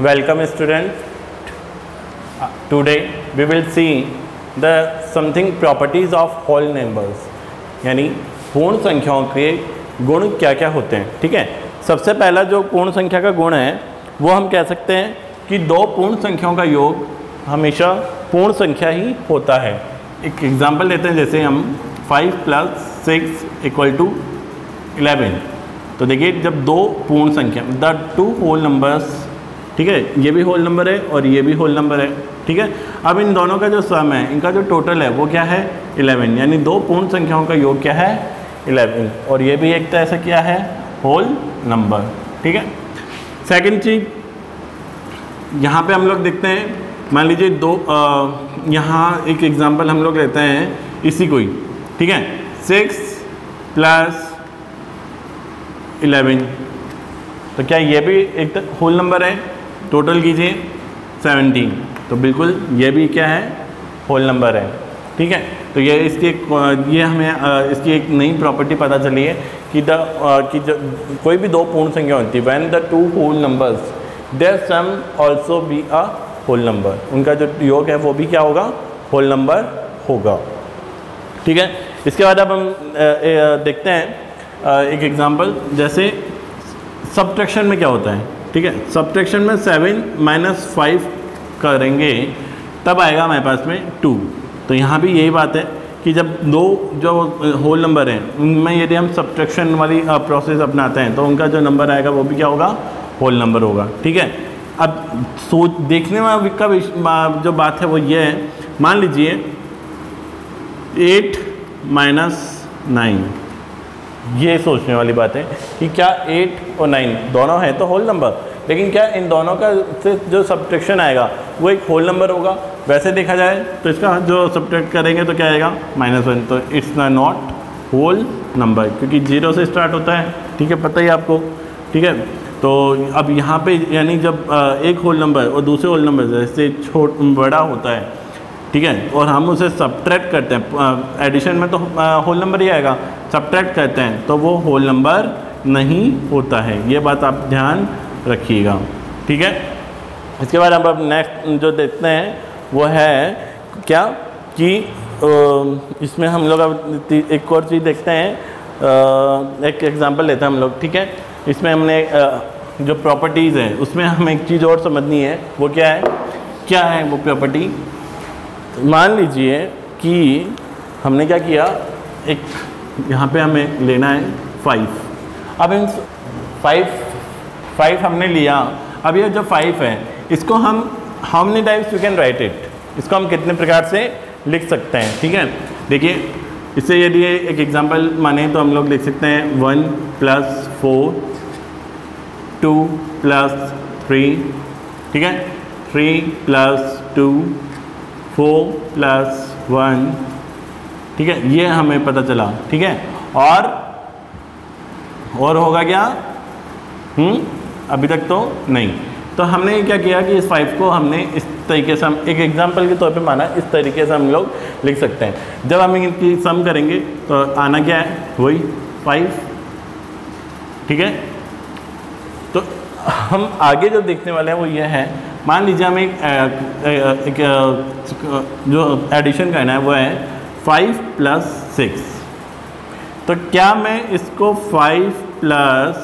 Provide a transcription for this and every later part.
Welcome student. Today we will see the something properties of whole numbers, यानी पूर्ण संख्याओं के गुण क्या क्या होते हैं। ठीक है, सबसे पहला जो पूर्ण संख्या का गुण है वो हम कह सकते हैं कि दो पूर्ण संख्याओं का योग हमेशा पूर्ण संख्या ही होता है। एक एग्जांपल लेते हैं, जैसे हम 5 + 6 = 11। तो देखिए, जब दो पूर्ण संख्या द टू होल नंबर्स, ठीक है, ये भी होल नंबर है और ये भी होल नंबर है। ठीक है, अब इन दोनों का जो सम है, इनका जो टोटल है वो क्या है 11, यानी दो पूर्ण संख्याओं का योग क्या है 11, और ये भी एक तरह से क्या है होल नंबर। ठीक है, सेकंड चीज यहाँ पे हम लोग देखते हैं, मान लीजिए दो यहाँ एक एग्जांपल हम लोग लेते हैं इसी को ही। ठीक है, 6 + 11, तो क्या ये भी एक होल नंबर है? टोटल कीजिए 17, तो बिल्कुल ये भी क्या है होल नंबर है। ठीक है, तो ये इसकी ये हमें इसकी एक नई प्रॉपर्टी पता चली है कि जो कोई भी दो पूर्ण संख्या होती है, when the two whole numbers their sum also be a whole number, उनका जो योग है वो भी क्या होगा होल नंबर होगा। ठीक है, इसके बाद अब हम देखते हैं एक एग्जांपल, जैसे सब्ट्रैक्शन में क्या होता है। ठीक है, सब्ट्रैक्शन में 7 - 5 करेंगे तब आएगा हमारे पास में 2। तो यहाँ भी यही बात है कि जब दो जो होल नंबर हैं उनमें यदि हम सब्ट्रैक्शन वाली प्रोसेस अपनाते हैं तो उनका जो नंबर आएगा वो भी क्या होगा होल नंबर होगा। ठीक है, अब देखने में का जो बात है वो ये है, मान लीजिए 8 - 9, ये सोचने वाली बात है कि क्या 8 और 9 दोनों हैं तो होल नंबर, लेकिन क्या इन दोनों का से जो सब्ट्रैक्शन आएगा वो एक होल नंबर होगा? वैसे देखा जाए तो इसका जो सब्ट्रैक्ट करेंगे तो क्या आएगा -1, तो इट्स नॉट होल नंबर, क्योंकि 0 से स्टार्ट होता है। ठीक है, पता ही आपको। ठीक है, तो अब यहाँ पे यानी जब एक होल नंबर और दूसरे होल नंबर जैसे बड़ा होता है, ठीक है, और हम उसे सब्ट्रैक्ट करते हैं, एडिशन में तो होल नंबर ही आएगा, सब्ट्रैक्ट करते हैं तो वो होल नंबर नहीं होता है। ये बात आप ध्यान रखिएगा। ठीक है, इसके बाद हम अब नेक्स्ट जो देखते हैं वो है क्या कि इसमें हम लोग अब एक और चीज़ देखते हैं, एक एग्जांपल लेते हैं हम लोग। ठीक है, इसमें हमने जो प्रॉपर्टीज़ हैं उसमें हमें एक चीज़ और समझनी है, वो क्या है वो प्रॉपर्टी। मान लीजिए कि हमने क्या किया, एक यहाँ पे हमें लेना है 5। अब इन 5 हमने लिया। अब ये जो 5 है इसको हम how many times we can write it, इसको हम कितने प्रकार से लिख सकते हैं। ठीक है, देखिए, इससे यदि एक एग्जांपल माने तो हम लोग लिख सकते हैं 1 + 4, 2 + 3, ठीक है, 3 + 2, 4 + 1, ठीक है, ये हमें पता चला। ठीक है, और होगा क्या अभी तक तो नहीं। तो हमने क्या किया कि इस 5 को हमने इस तरीके से, हम एक एग्जांपल के तौर पे माना, इस तरीके से हम लोग लिख सकते हैं। जब हम इनकी सम करेंगे तो आना क्या है वही 5। ठीक है, तो हम आगे जो देखने वाले हैं वो ये है, मान लीजिए हमें एक जो एडिशन करना है वो है 5 + 6। तो क्या मैं इसको 5 +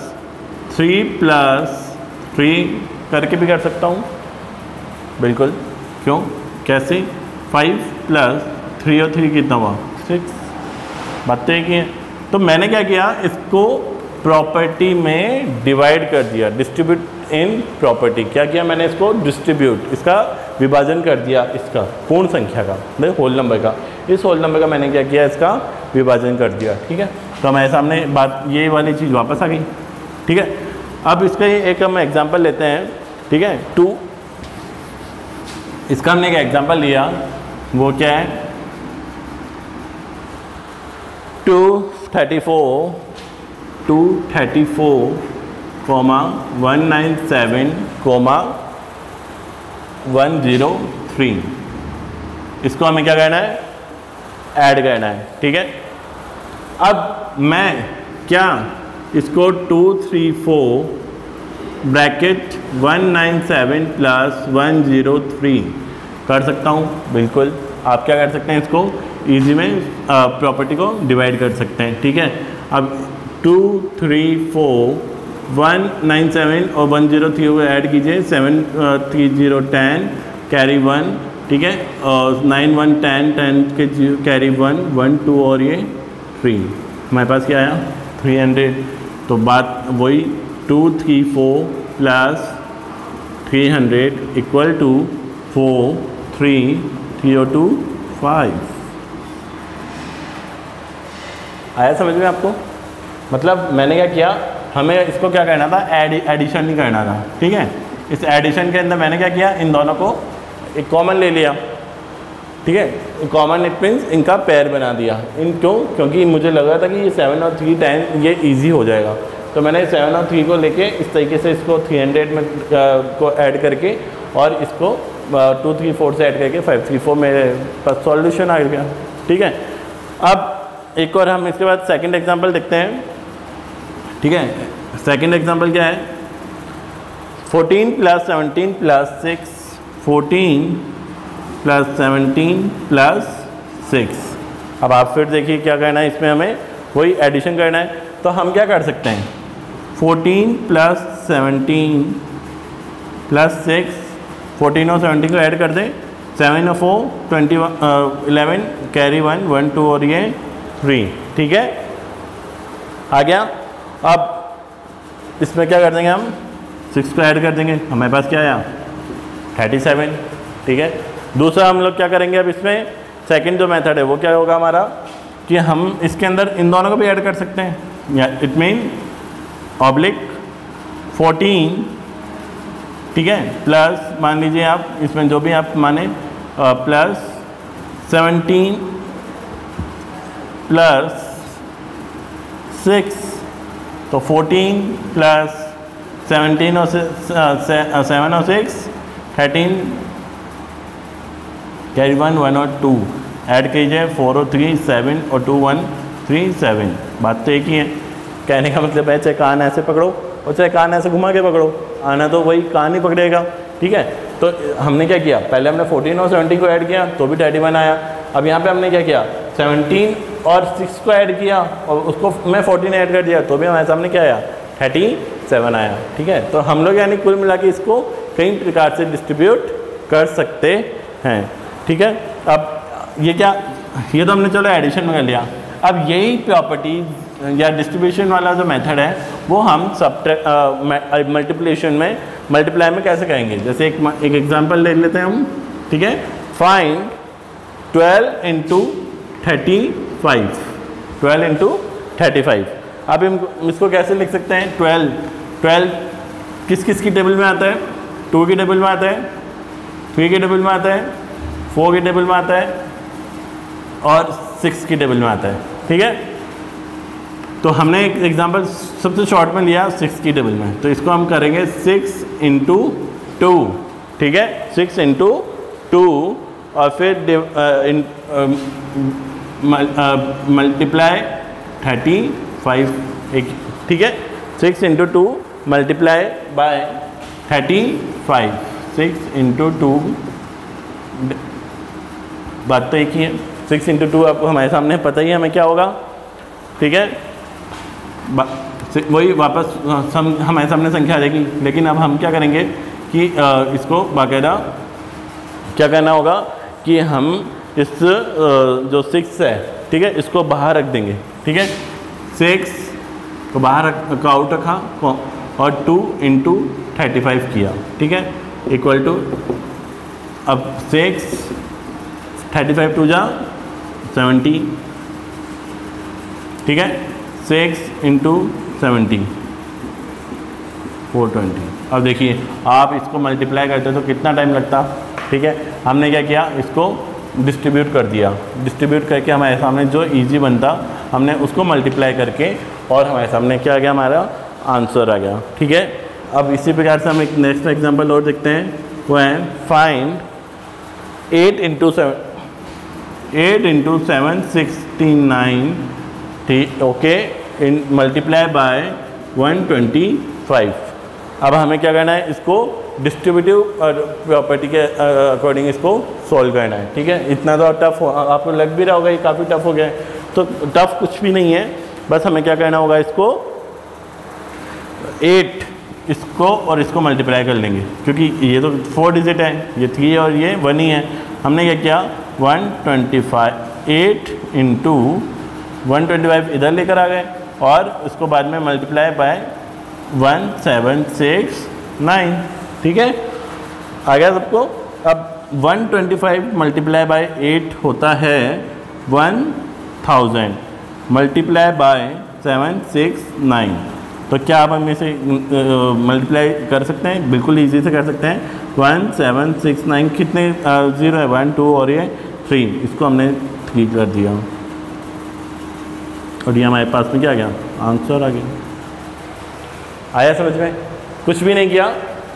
3 + 3 करके भी कर सकता हूँ? बिल्कुल, क्यों, कैसे? 5 + 3 और 3 कितना हुआ 6, बात तो एक ही है। तो मैंने क्या किया, इसको प्रॉपर्टी में डिवाइड कर दिया, डिस्ट्रीब्यूट इन प्रॉपर्टी। क्या किया मैंने, इसको डिस्ट्रीब्यूट, इसका विभाजन कर दिया, इसका पूर्ण संख्या का, होल नंबर का, इस होल नंबर का मैंने क्या किया, इसका विभाजन कर दिया। ठीक है, तो हमारे सामने बात ये वाली चीज़ वापस आ गई। ठीक है, अब इसका एक हम एग्जांपल लेते हैं। ठीक है, 2, इसका हमने एक एग्जांपल लिया, वो क्या है 234, 197, 103, इसको हमें क्या करना है, ऐड करना है। ठीक है, अब मैं क्या इसको 2, 3, 4 ब्रैकेट 197 प्लस 103 कर सकता हूँ, बिल्कुल। आप क्या कर सकते हैं, इसको इजी में प्रॉपर्टी को डिवाइड कर सकते हैं, ठीक है। अब 2 3 4 197 और 103 को ऐड कीजिए, 7 3 0 10 कैरी 1, ठीक है, और 9 1 10 10 के कैरी 1 1 2 और ये 3, हमारे पास क्या आया 300। तो बात वही 2 3 4 प्लस 300 इक्वल टू 4 3 3 और 2 5। आया समझ में आपको? मतलब मैंने क्या किया, हमें इसको क्या करना था, एडिशन नहीं करना था, ठीक है। इस एडिशन के अंदर मैंने क्या किया, इन दोनों को एक कॉमन ले लिया, ठीक है। कॉमन इट मीन्स इनका पेयर बना दिया। इन क्योंकि मुझे लगा था कि ये 7 और 3 10 ये इजी हो जाएगा, तो मैंने 7 और 3 को लेके इस तरीके से इसको 300 में को ऐड करके और इसको 2 3 4 से ऐड करके 5 3 4 मेरे पास सॉल्यूशन आ गया, ठीक है। अब एक और हम इसके बाद सेकंड एग्जांपल देखते हैं, ठीक है। सेकंड एग्जांपल क्या है, 14 प्लस 17 प्लस 6 14 प्लस 17 प्लस 6। अब आप फिर देखिए क्या करना है, इसमें हमें वही एडिशन करना है। तो हम क्या कर सकते हैं, 14 प्लस 17 प्लस 6, 14 और 17 को ऐड कर दें, 7 और 4 21 11 कैरी 1 1 2 और ये 3, ठीक है, आ गया। अब इसमें क्या कर देंगे, हम 6 को ऐड कर देंगे, हमारे पास क्या आया 37, ठीक है। दूसरा हम लोग क्या करेंगे, अब इसमें सेकंड जो मेथड है वो क्या होगा हमारा, कि हम इसके अंदर इन दोनों को भी ऐड कर सकते हैं, या इट मीन ऑब्लिक 14, ठीक है, प्लस मान लीजिए आप इसमें जो भी आप माने प्लस 17 प्लस 6, तो 14 प्लस 17 और 7 और 6 13 कैरी 1 1 और 2 ऐड कीजिए, 4 और 3 7 और 2 1 3 7। बात तो एक ही है, कहने का मतलब है चाहे कान ऐसे पकड़ो और चाहे कान ऐसे घुमा के पकड़ो, आना तो वही कान ही पकड़ेगा, ठीक है। तो हमने क्या किया, पहले हमने 14 और 17 को ऐड किया तो भी 31 आया। अब यहाँ पे हमने क्या किया, 17 और 6 को ऐड किया और उसको मैं 14 ऐड कर दिया तो भी हमारे सामने क्या आया 37 आया, ठीक है। तो हम लोग यानी कुल मिला के इसको कई प्रकार से डिस्ट्रीब्यूट कर सकते हैं, ठीक है। अब ये क्या, ये तो हमने चलो एडिशन में कर लिया। अब यही प्रॉपर्टीज या डिस्ट्रीब्यूशन वाला जो मेथड है वो हम मल्टीप्लिकेशन में मल्टीप्लाई में कैसे करेंगे। जैसे एक एग्जांपल ले लेते हैं हम, ठीक है। Find 12 into 35, 12 into 35। अब इसको कैसे लिख सकते हैं, 12 किस किस की टेबल में आता है, 2 की टेबल में आता है, 3 की टेबल में आता है, 4 की टेबल में आता है और 6 की टेबल में आता है, ठीक है। तो हमने एक एग्जांपल सबसे शॉर्ट में लिया 6 की टेबल में, तो इसको हम करेंगे 6 इंटू 2, ठीक है, 6 इंटू 2 और फिर मल्टीप्लाई 35, ठीक है। 6 इंटू 2 मल्टीप्लाई बाय 35, 6 इंटू 2, बात तो एक ही है। 6 इंटू 2 आपको हमारे सामने पता ही है हमें क्या होगा, ठीक है। वही वापस हमारे सामने संख्या आ जाएगी, लेकिन अब हम क्या करेंगे कि इसको बाकायदा क्या करना होगा कि हम इस जो 6 है, ठीक है, इसको बाहर रख देंगे, ठीक है। 6 को बाहर का आउट रखा और 2 इंटू 35 किया, ठीक है, इक्वल टू, अब 6 35 टू जा 70, ठीक है, 6 इंटू 70 420। अब देखिए आप इसको मल्टीप्लाई करते तो कितना टाइम लगता, ठीक है। हमने क्या किया, इसको डिस्ट्रीब्यूट कर दिया, डिस्ट्रीब्यूट करके हमारे सामने जो इजी बनता हमने उसको मल्टीप्लाई करके और हमारे सामने क्या आ गया, हमारा आंसर आ गया, ठीक है। अब इसी प्रकार से हम एक नेक्स्ट एग्जांपल और देखते हैं, वो है फाइंड 8 इंटू 7 69, ठीक, ओके, इन मल्टीप्लाई बाय 125। अब हमें क्या करना है, इसको डिस्ट्रीब्यूटिव प्रॉपर्टी के अकॉर्डिंग इसको सॉल्व करना है। ठीक है, इतना तो टफ आपको लग भी रहा होगा, ये काफ़ी टफ हो गया है। तो टफ कुछ भी नहीं है, बस हमें क्या करना होगा, इसको 8 इसको और इसको मल्टीप्लाई कर लेंगे, क्योंकि ये तो 4 डिजिट है, ये 3 और ये 1 ही है। हमने क्या किया, 125 8 इंटू 125 इधर लेकर आ गए और उसको बाद में मल्टीप्लाई बाय 1769। ठीक है, आ गया सबको। अब 125 मल्टीप्लाई बाय 8 होता है 1000 मल्टीप्लाई बाय 769। तो क्या आप हम इसे मल्टीप्लाई कर सकते हैं? बिल्कुल इजी से कर सकते हैं। 1769 कितने 0 है, 1 2 और ये 3, इसको हमने 3 कर दिया और ये हमारे पास में क्या आ गया, आंसर आ गया। आया समझ में? कुछ भी नहीं किया,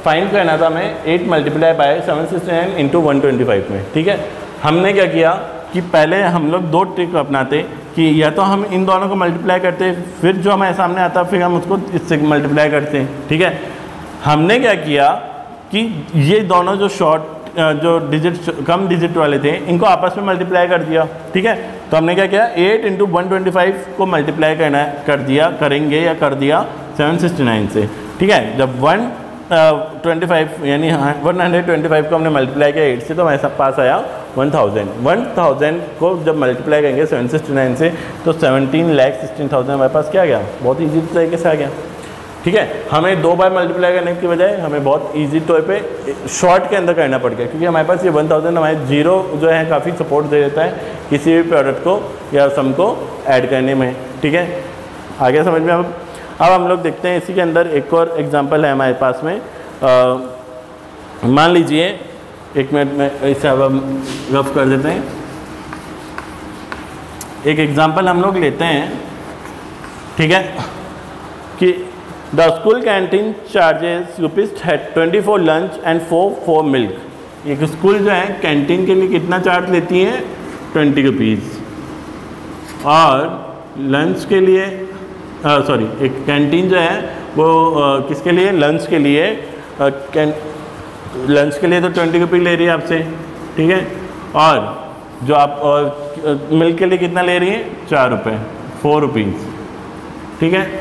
फाइंड करना था हमें 8 मल्टीप्लाई बाय 769 इंटू 125 में। ठीक है, हमने क्या किया कि पहले हम लोग 2 ट्रिक अपनाते कि या तो हम इन दोनों को मल्टीप्लाई करते, फिर जो हमारे सामने आता फिर हम उसको इससे मल्टीप्लाई करते हैं। ठीक है, हमने क्या किया कि ये दोनों जो जो डिजिट कम डिजिट वाले थे, इनको आपस में मल्टीप्लाई कर दिया। ठीक है, तो हमने क्या किया, 8 इंटू 125 को मल्टीप्लाई करेंगे या कर दिया 769 से। ठीक है, जब 125 यानी 125 को हमने मल्टीप्लाई किया 8 से, तो हमारे पास आया 1000 को जब मल्टीप्लाई करेंगे 769 से, तो 17,16,000 हमारे पास क्या आ गया, बहुत ईजी तरीके से आ गया। ठीक है, हमें 2 बार मल्टीप्लाई करने की बजाय हमें बहुत इजी तौर पे शॉर्ट के अंदर करना पड़ गया, क्योंकि हमारे पास ये 1000 हमारे जीरो जो है काफ़ी सपोर्ट दे देता है किसी भी प्रोडक्ट को या सम को ऐड करने में। ठीक है, आगे समझ में। अब हम लोग देखते हैं इसी के अंदर एक और एग्जांपल है हमारे पास में। मान लीजिए, एक मिनट में इसे अब हम रफ कर देते हैं। एक एग्जांपल हम लोग लेते हैं, ठीक है, कि the school canteen charges ₹24 lunch and 4 for milk. एक स्कूल जो है कैंटीन के लिए कितना चार्ज लेती है, 20 रुपीज़, और लंच के लिए एक कैंटीन जो है वो किसके लिए, लंच के लिए, लंच के लिए तो 20 रुपये ले रही है आपसे। ठीक है, और जो आप मिल्क के लिए कितना ले रही है, 4 रुपये, 4 रुपीज़। ठीक है,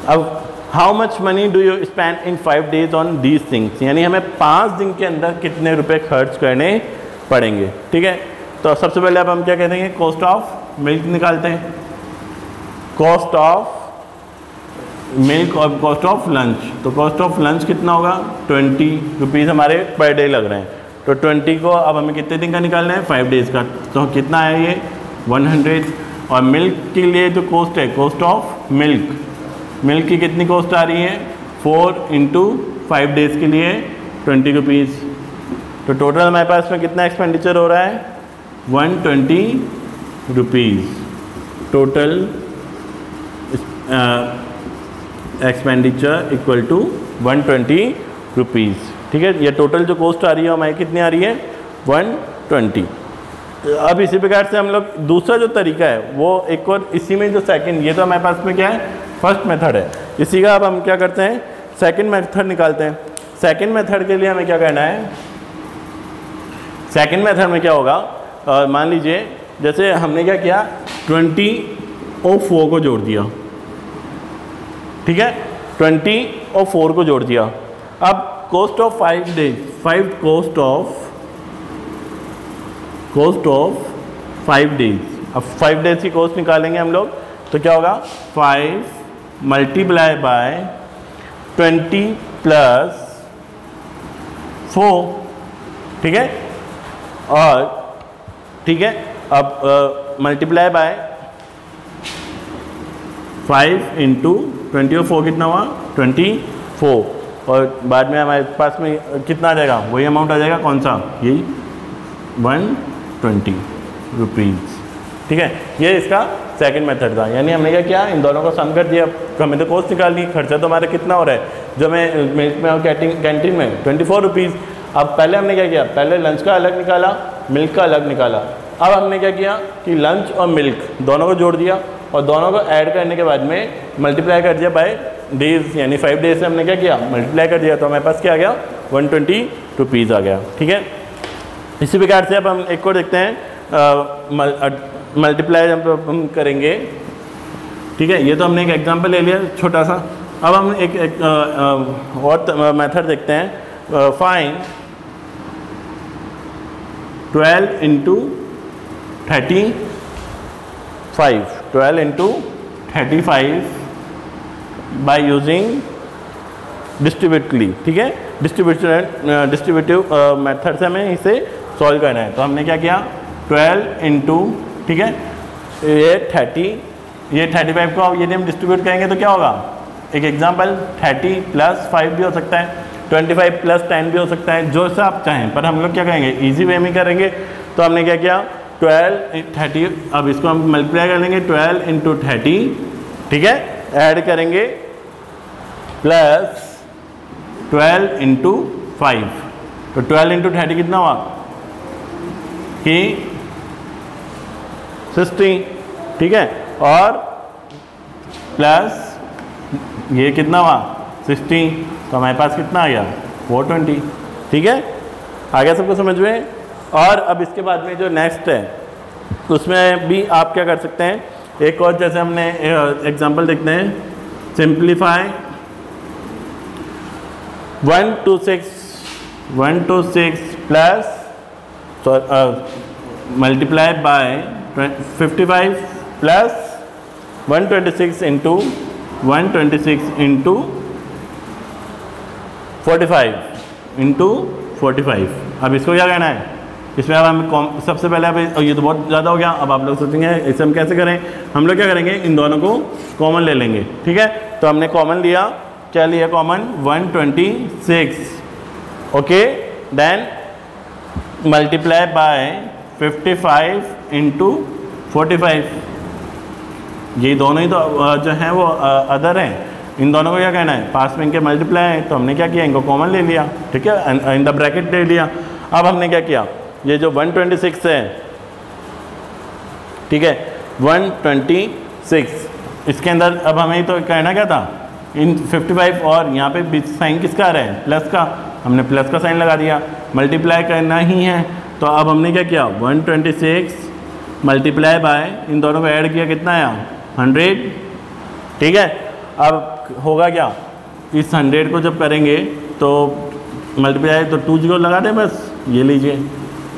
अब how much money do you spend in 5 days on these things, यानी हमें 5 दिन के अंदर कितने रुपए खर्च करने पड़ेंगे। ठीक है, तो सबसे पहले अब हम क्या कहते हैं, कॉस्ट ऑफ मिल्क निकालते हैं, कॉस्ट ऑफ मिल्क और कॉस्ट ऑफ लंच। तो कॉस्ट ऑफ लंच कितना होगा, 20 रुपीज़ हमारे पर डे लग रहे हैं, तो 20 को अब हमें कितने दिन का निकालना है, 5 days का, तो कितना है ये 100। और मिल्क के लिए जो कॉस्ट है, कॉस्ट ऑफ मिल्क की कितनी कॉस्ट आ रही है, 4 इंटू 5 days के लिए 20 रुपीज़। तो टोटल हमारे पास में कितना एक्सपेंडिचर हो रहा है, 120 rupees total expenditure equal to 120 rupees. ठीक है, ये टोटल जो कॉस्ट आ रही है हमारी कितनी आ रही है, 120। अब इसी प्रकार से हम लोग दूसरा जो तरीका है वो एक और, इसी में जो सेकंड, ये तो हमारे पास में क्या है, फर्स्ट मेथड है, इसी का अब हम क्या करते हैं, सेकंड मेथड निकालते हैं। सेकंड मेथड के लिए हमें क्या करना है, सेकंड मेथड में क्या होगा, मान लीजिए जैसे हमने क्या किया, 20 और 4 को जोड़ दिया। ठीक है, 20 और 4 को जोड़ दिया। अब cost of 5 days, cost of 5 days, अब 5 days की कॉस्ट निकालेंगे हम लोग, तो क्या होगा, 5 मल्टीप्लाई बाय 20 प्लस 4। ठीक है, और ठीक है, अब मल्टीप्लाई बाय 5 इंटू 20 और 4 कितना हुआ, 24, और बाद में हमारे पास में कितना आ जाएगा, वही अमाउंट आ जाएगा, कौन सा, यही 120 रुपीज़। ठीक है, ये इसका सेकंड मेथड था, यानी हमने क्या किया, इन दोनों को सम कर दिया, हमें तो कॉस्ट निकालनी, खर्चा तो हमारा कितना हो रहा है, जो मैं मिल्क में और कैंटीन में 24 रुपीज़। अब पहले हमने क्या किया, पहले लंच का अलग निकाला, मिल्क का अलग निकाला। अब हमने क्या किया कि लंच और मिल्क दोनों को जोड़ दिया और दोनों को ऐड करने के बाद में मल्टीप्लाई कर दिया बाय डेज यानी 5 डेज से हमने क्या किया, मल्टीप्लाई कर दिया, तो हमारे पास क्या आ गया, 120 रुपीज़ आ गया। ठीक है, इसी प्रकार से अब हम एक और देखते हैं, मल्टीप्लाई जब हम करेंगे। ठीक है, ये तो हमने एक एग्जांपल ले लिया छोटा सा। अब हम एक और मेथड देखते हैं, find 12 into 35, 12 into 35 by using डिस्ट्रीब्यूटिवली। ठीक है, डिस्ट्रीब्यूटिव मेथड से हमें इसे सॉल्व करना है। तो हमने क्या किया, 12 इंटू, ठीक है, ये 30, ये 35 को यदि हम डिस्ट्रीब्यूट करेंगे तो क्या होगा, एक एग्जांपल 30 प्लस 5 भी हो सकता है, 25 प्लस 10 भी हो सकता है, जो सा आप चाहें, पर हम लोग क्या करेंगे, इजी वे में करेंगे। तो हमने क्या किया, 12 30, अब इसको हम मल्टीप्लाई कर लेंगे 12 इंटू 30, ठीक है, ऐड करेंगे प्लस 12 इंटू 5, तो 12 इंटू 30 कितना हुआ कि 60, ठीक है, और प्लस ये कितना हुआ 60, तो हमारे पास कितना आ गया 420। ठीक है, आ गया सबको समझ में। और अब इसके बाद में जो नेक्स्ट है उसमें भी आप क्या कर सकते हैं, एक और जैसे हमने एग्जांपल देखते हैं, simplify 1 to 6 plus multiply by 55 plus 126 into 126 into 45 into 45। अब इसको क्या कहना है, इसमें अब हम सबसे पहले, अब ये तो बहुत ज़्यादा हो गया, अब आप लोग सोचेंगे इसे हम कैसे करें, हम लोग क्या करेंगे, इन दोनों को कॉमन ले लेंगे। ठीक है, तो हमने कॉमन लिया, क्या लिया common, 126, okay, then multiply by 55 into 45, ये दोनों ही तो जो हैं वो अदर हैं, इन दोनों को क्या कहना है, पास में इनके मल्टीप्लाई है, तो हमने क्या किया, इनको कॉमन ले लिया। ठीक है, इन द ब्रैकेट ले लिया। अब हमने क्या किया, ये जो 126 है, ठीक है, 126, इसके अंदर अब हमें तो कहना क्या था, इन 55 और यहाँ पे साइन किसका आ रहा है, प्लस का, हमने प्लस का साइन लगा दिया, मल्टीप्लाई करना ही है। तो अब हमने क्या किया, 126 मल्टीप्लाई बाय, इन दोनों को ऐड किया, कितना आया 100। ठीक है, अब होगा क्या, इस 100 को जब करेंगे तो मल्टीप्लाई, तो 2 0 लगा दें बस, ये लीजिए,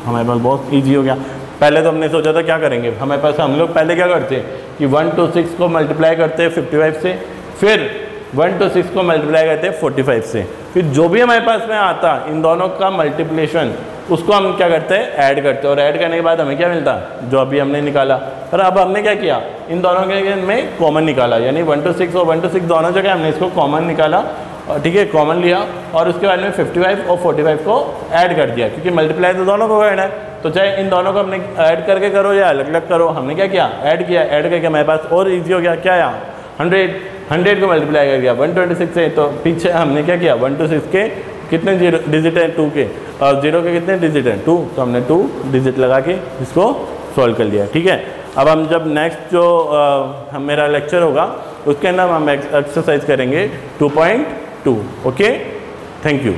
हमारे पास बहुत ईजी हो गया। पहले तो हमने सोचा था क्या करेंगे, हमारे पास हम लोग पहले क्या करते कि 126 को मल्टीप्लाई करते हैं 55 से, फिर 126 को मल्टीप्लाई करते हैं 45 से, फिर जो भी हमारे पास में आता इन दोनों का मल्टीप्लिकेशन, उसको हम क्या करते हैं, ऐड करते हैं, और ऐड करने के बाद हमें क्या मिलता है, जो अभी हमने निकाला। पर अब हमने क्या किया, इन दोनों के में कॉमन निकाला, यानी 126 और 126 दोनों जगह हमने इसको कॉमन निकाला, और ठीक है, कॉमन लिया, और उसके बाद में 55 और 45 को ऐड कर दिया, क्योंकि मल्टीप्लाई तो दोनों को करना है, तो चाहे इन दोनों को हमने ऐड करके करो या अलग अलग करो, हमने क्या किया, ऐड किया, ऐड करके हमारे पास और ईजी हो गया, क्या आया 100 को मल्टीप्लाई कर दिया 126 से, तो पीछे हमने क्या किया, 126 के कितने डिजिट हैं 2 के, और 0 के कितने डिजिट हैं 2, तो हमने 2 डिजिट लगा के इसको सॉल्व कर लिया। ठीक है, अब हम जब नेक्स्ट जो मेरा लेक्चर होगा उसके अंदर हम एक्सरसाइज करेंगे 2.2। Okay, thank you.